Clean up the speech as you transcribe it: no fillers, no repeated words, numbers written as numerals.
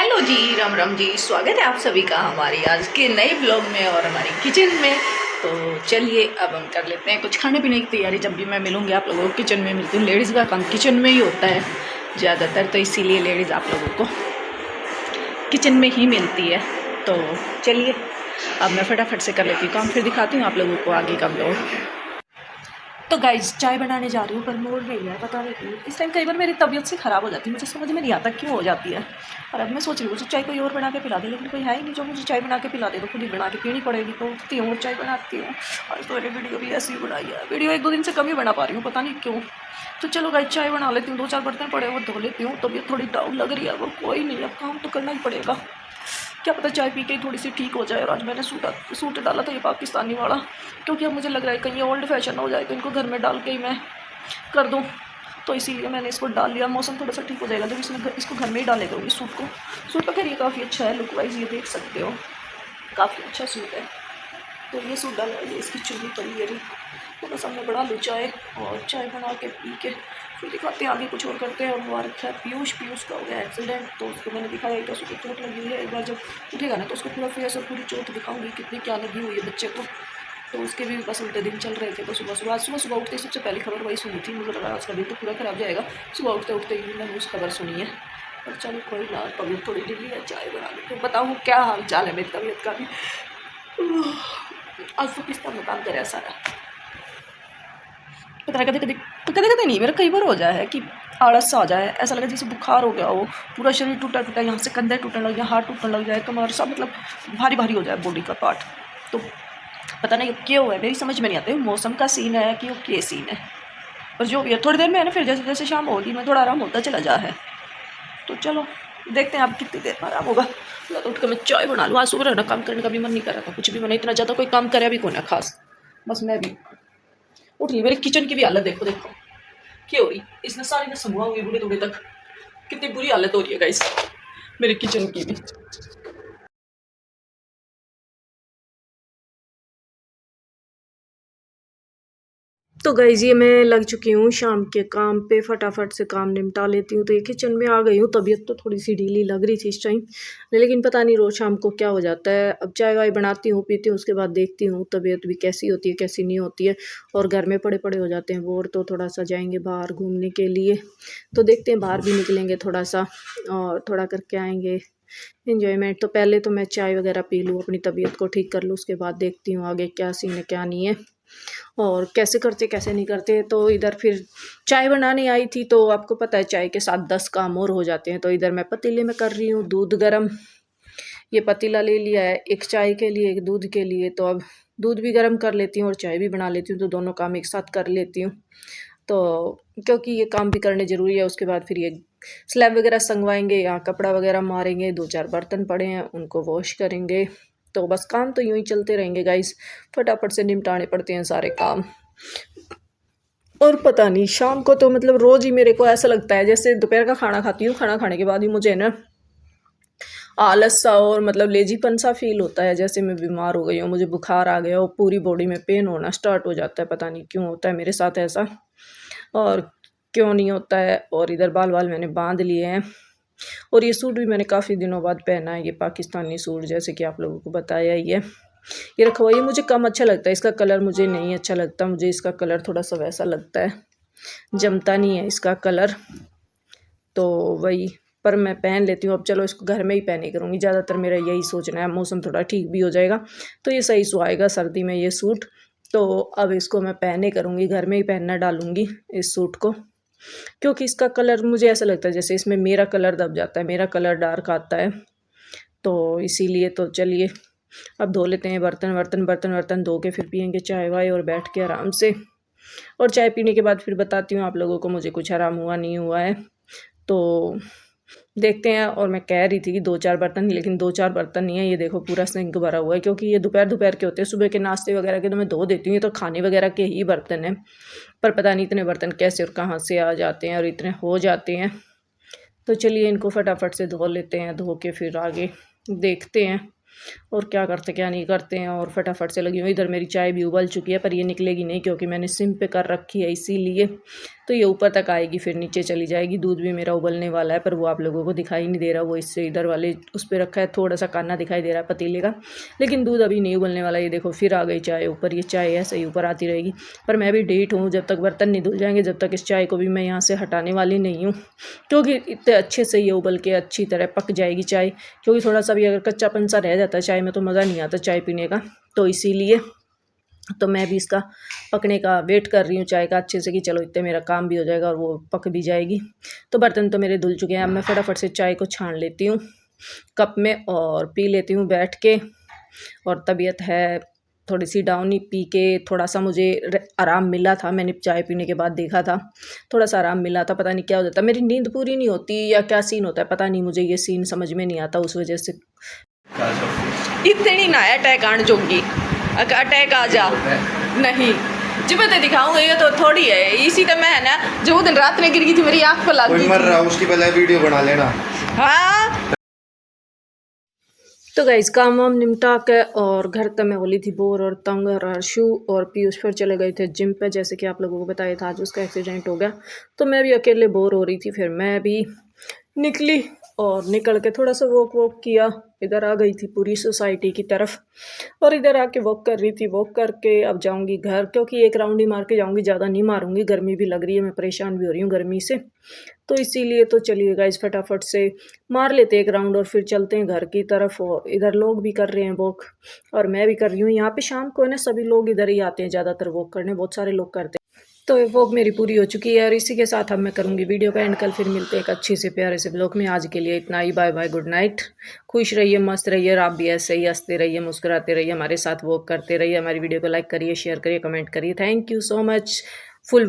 Hello जी, राम राम जी। स्वागत है आप सभी का हमारी आज के नए ब्लॉग में और हमारी किचन में। तो चलिए अब हम कर लेते हैं कुछ खाने पीने की तैयारी। जब भी मैं मिलूंगी आप लोगों को किचन में मिलती हूँ। लेडीज़ का काम किचन में ही होता है ज़्यादातर, तो इसीलिए लेडीज़ आप लोगों को किचन में ही मिलती है। तो चलिए अब मैं फटाफट से कर लेती हूँ काम, फिर दिखाती हूँ आप लोगों को आगे का ब्लॉग। तो गाइस चाय बनाने जा रही हूँ पर मूड नहीं है, पता नहीं क्यों। इस टाइम कई बार मेरी तबीयत से ख़राब हो जाती है, मुझे समझ में नहीं आता क्यों हो जाती है। और अब मैं सोच रही हूँ चाय कोई और बना के पिला दे, लेकिन कोई है ही नहीं जो मुझे चाय बना के पिला दे। तो खुद ही बना के पीनी पड़ेगी। तो उठती हूँ और चाय बनाती हूँ। और तो मैंने वीडियो भी ऐसी ही बनाई है। वीडियो एक दो दिन से कम ही बना पा रही हूँ, पता नहीं क्यों। तो चलो गाइस चाय बना लेती हूँ। 2-4 बर्तन पड़े वो धो लेती हूँ। तबीयत थोड़ी डाउन लग रही है, वो कोई नहीं, अब काम तो करना ही पड़ेगा। क्या पता चाय पी के ही थोड़ी सी ठीक हो जाए। और आज मैंने सूट डाला था ये पाकिस्तानी वाला, क्योंकि अब मुझे लग रहा है कहीं ओल्ड फैशन हो जाए तो इनको घर में डाल के ही मैं कर दूँ। तो इसीलिए मैंने इसको डाल लिया। मौसम थोड़ा सा ठीक हो जाएगा जब इसको घर में ही डालेगा इस सूट का। खैर ये काफ़ी अच्छा है, लुक वाइज ये देख सकते हो, काफ़ी अच्छा सूट है। तो ये सूट डाला, ये इसकी चुन्नी पड़ी है। थोड़ा सा मैं बढ़ा लूँ चाय, और चाय बना के पी के फिर दिखाते हैं आगे कुछ और करते हैं। और वो रखा है पीयूष का हो गया एक्सीडेंट। तो उसको मैंने दिखाया तो उसको चोट लगी हुई है। एक बार जब उठेगा ना तो उसको पूरा फेस और पूरी चोट दिखाऊंगी कितनी क्या लगी हुई है बच्चे को। तो उसके भी बस उल्टे दिन चल रहे थे। तो सुबह उठते ही सबसे पहली खबर वही सुनी थी। मुझे लगा उसका दिन तो पूरा खराब जाएगा। सुबह उठते ही मैंने उस खबर सुनी है। और चलो कोई ना, तबीयत थोड़ी ढीली है, चाय बना ली तो बताऊँ क्या हाल चाल है मेरी तबीयत का भी। आज तो किस तरह काम करे सारा, पता नहीं। कभी नहीं, मेरा कई बार हो जाए है कि आलस सा आ जाए, ऐसा लगे जैसे बुखार हो गया हो, पूरा शरीर टूटा यहाँ से कंधे टूटने लग जाए, हाथ टूटने लग जाए, कमर सब मतलब भारी भारी हो जाए बॉडी का पार्ट। तो पता नहीं क्यों है, मेरी समझ में नहीं आती मौसम का सीन है कि वो क्या सीन है। पर जो भी है थोड़ी देर में है ना, फिर जैसे जैसे शाम होगी मैं थोड़ा आराम होता चला जा है। तो चलो देखते हैं आप कितनी देर में आराम होगा। तो उठ कर मैं चाय बना लूँ। आज सुबह ना काम करने का भी मन नहीं कर रहा था, कुछ भी मैंने इतना ज़्यादा कोई काम करे भी कौन है खास। बस मैं भी उठ ली। मेरी किचन की भी हालत देखो क्या हो रही। इसने सारी ने संभुआ हुई बूढ़े बूढ़े तक, कितनी बुरी हालत हो रही है गाइस मेरी किचन की भी। तो गाइज ये मैं लग चुकी हूँ शाम के काम पे, फटाफट से काम निपटा लेती हूँ। तो ये किचन में आ गई हूँ। तबीयत तो थोड़ी सी ढीली लग रही थी इस टाइम, लेकिन पता नहीं रोज़ शाम को क्या हो जाता है। अब चाय वाय बनाती हूँ, पीती हूँ, उसके बाद देखती हूँ तबीयत भी कैसी होती है कैसी नहीं होती है। और घर में पड़े पड़े हो जाते हैं बोर, तो थोड़ा सा जाएंगे बाहर घूमने के लिए। तो देखते हैं बाहर भी निकलेंगे थोड़ा सा और थोड़ा करके आएंगे इन्जॉयमेंट। तो पहले तो मैं चाय वगैरह पी लूँ, अपनी तबीयत को ठीक कर लूँ, उसके बाद देखती हूँ आगे क्या सीन है क्या नहीं है और कैसे करते कैसे नहीं करते। तो इधर फिर चाय बनाने आई थी, तो आपको पता है चाय के साथ 10 काम और हो जाते हैं। तो इधर मैं पतीले में कर रही हूँ दूध गरम। ये पतीला ले लिया है, एक चाय के लिए एक दूध के लिए। तो अब दूध भी गर्म कर लेती हूँ और चाय भी बना लेती हूँ, तो दोनों काम एक साथ कर लेती हूँ। तो क्योंकि ये काम भी करने ज़रूरी है। उसके बाद फिर ये स्लैब वगैरह संगवाएंगे, यहाँ कपड़ा वगैरह मारेंगे, 2-4 बर्तन पड़े हैं उनको वॉश करेंगे। तो बस काम तो यूँ ही चलते रहेंगे गाइस, फटाफट से निपटाने पड़ते हैं सारे काम। और पता नहीं शाम को तो मतलब रोज़ ही मेरे को ऐसा लगता है जैसे दोपहर का खाना खाती हूँ, खाना खाने के बाद ही मुझे ना आलस सा और मतलब लेजीपन सा फील होता है, जैसे मैं बीमार हो गई हूँ, मुझे बुखार आ गया हो, पूरी बॉडी में पेन होना स्टार्ट हो जाता है। पता नहीं क्यों होता है मेरे साथ ऐसा, और क्यों नहीं होता है। और इधर बाल बाल मैंने बांध लिए हैं। और ये सूट भी मैंने काफ़ी दिनों बाद पहना है, ये पाकिस्तानी सूट, जैसे कि आप लोगों को बताया ही है। ये रखा हुआ, ये मुझे कम अच्छा लगता है, इसका कलर मुझे नहीं अच्छा लगता। मुझे इसका कलर थोड़ा सा वैसा लगता है, जमता नहीं है इसका कलर। तो वही, पर मैं पहन लेती हूँ। अब चलो इसको घर में ही पहने करूँगी, ज़्यादातर मेरा यही सोचना है। मौसम थोड़ा ठीक भी हो जाएगा तो ये सही सुहाएगा सर्दी में ये सूट। तो अब इसको मैं पहने करूँगी, घर में ही पहनना डालूँगी इस सूट को, क्योंकि इसका कलर मुझे ऐसा लगता है जैसे इसमें मेरा कलर दब जाता है, मेरा कलर डार्क आता है। तो इसीलिए तो चलिए अब धो लेते हैं बर्तन धो के फिर पियेंगे चाय वाय और बैठ के आराम से। और चाय पीने के बाद फिर बताती हूँ आप लोगों को मुझे कुछ आराम हुआ नहीं हुआ है। तो देखते हैं। और मैं कह रही थी कि 2-4 बर्तन, लेकिन 2-4 बर्तन नहीं है, ये देखो पूरा सिंक भरा हुआ है। क्योंकि ये दोपहर के होते हैं, सुबह के नाश्ते वगैरह के तो मैं धो देती हूँ, ये तो खाने वगैरह के ही बर्तन हैं। पर पता नहीं इतने बर्तन कैसे और कहाँ से आ जाते हैं और इतने हो जाते हैं। तो चलिए इनको फटाफट से धो लेते हैं, धो के फिर आगे देखते हैं और क्या करते क्या नहीं करते हैं। और फटाफट से लगी हूँ। इधर मेरी चाय भी उबल चुकी है, पर ये निकलेगी नहीं क्योंकि मैंने सिम पे कर रखी है इसीलिए। तो ये ऊपर तक आएगी फिर नीचे चली जाएगी। दूध भी मेरा उबलने वाला है पर वो आप लोगों को दिखाई नहीं दे रहा, वो इससे इधर वाले उस पर रखा है, थोड़ा सा काना दिखाई दे रहा है पतीले का, लेकिन दूध अभी नहीं उबलने वाला। ये देखो फिर आ गई चाय ऊपर, ये चाय ऐसे ही ऊपर आती रहेगी। पर मैं भी डेट हूँ, जब तक बर्तन नहीं धुल जाएंगे जब तक इस चाय को भी मैं यहाँ से हटाने वाली नहीं हूँ, क्योंकि इतने अच्छे से ये उबल के अच्छी तरह पक जाएगी चाय। क्योंकि थोड़ा सा भी अगर कच्चापन सा रह जाता है चाय में तो मज़ा नहीं आता चाय पीने का, तो इसीलिए तो मैं भी इसका पकने का वेट कर रही हूँ चाय का अच्छे से, कि चलो इतने मेरा काम भी हो जाएगा और वो पक भी जाएगी। तो बर्तन तो मेरे धुल चुके हैं, अब मैं फटाफट से चाय को छान लेती हूँ कप में और पी लेती हूँ बैठ के। और तबीयत है थोड़ी सी डाउन ही, पी के थोड़ा सा मुझे आराम मिला था, मैंने चाय पीने के बाद देखा था थोड़ा सा आराम मिला था। पता नहीं क्या हो जाता, मेरी नींद पूरी नहीं होती या क्या सीन होता है पता नहीं, मुझे ये सीन समझ में नहीं आता, उस वजह से इतनी ना अटैक आने जोगी, अटैक आ जा नहीं जी मैं तो दिखाऊंगा, ये तो थोड़ी है। इसी तरह मैं है ना जो दिन रात में गिर गई थी मेरी आंख पर लग गई, मर रहा उसकी पहले वीडियो बना लेना। हाँ तो गाइस काम वाम निपटा के और घर तक मैं बोली थी बोर और तंग, और अर्शु और पीयूष फिर चले गए थे जिम पे, जैसे कि आप लोगों को बताया था आज उसका एक्सीडेंट हो गया। तो मैं भी अकेले बोर हो रही थी, फिर मैं भी निकली और निकल के थोड़ा सा वॉक किया, इधर आ गई थी पूरी सोसाइटी की तरफ और इधर आके वॉक कर रही थी। वॉक करके अब जाऊंगी घर, क्योंकि एक राउंड ही मार के जाऊंगी, ज़्यादा नहीं मारूंगी, गर्मी भी लग रही है, मैं परेशान भी हो रही हूँ गर्मी से, तो इसीलिए तो चलिए गाइस फटाफट से मार लेते एक राउंड और फिर चलते हैं घर की तरफ। और इधर लोग भी कर रहे हैं वॉक और मैं भी कर रही हूँ। यहाँ पे शाम को है ना सभी लोग इधर ही आते हैं ज़्यादातर वॉक करने, बहुत सारे लोग करते हैं। तो वॉक मेरी पूरी हो चुकी है और इसी के साथ अब मैं करूँगी वीडियो का एंड। कल फिर मिलते हैं एक अच्छे से प्यारे से ब्लॉग में। आज के लिए इतना ही, बाय बाय, गुड नाइट। खुश रहिए, मस्त रहिए, आप भी ऐसे ही हंसते रहिए, मुस्कुराते रहिए, हमारे साथ वॉक करते रहिए। हमारी वीडियो को लाइक करिए, शेयर करिए, कमेंट करिए। Thank you so much. Full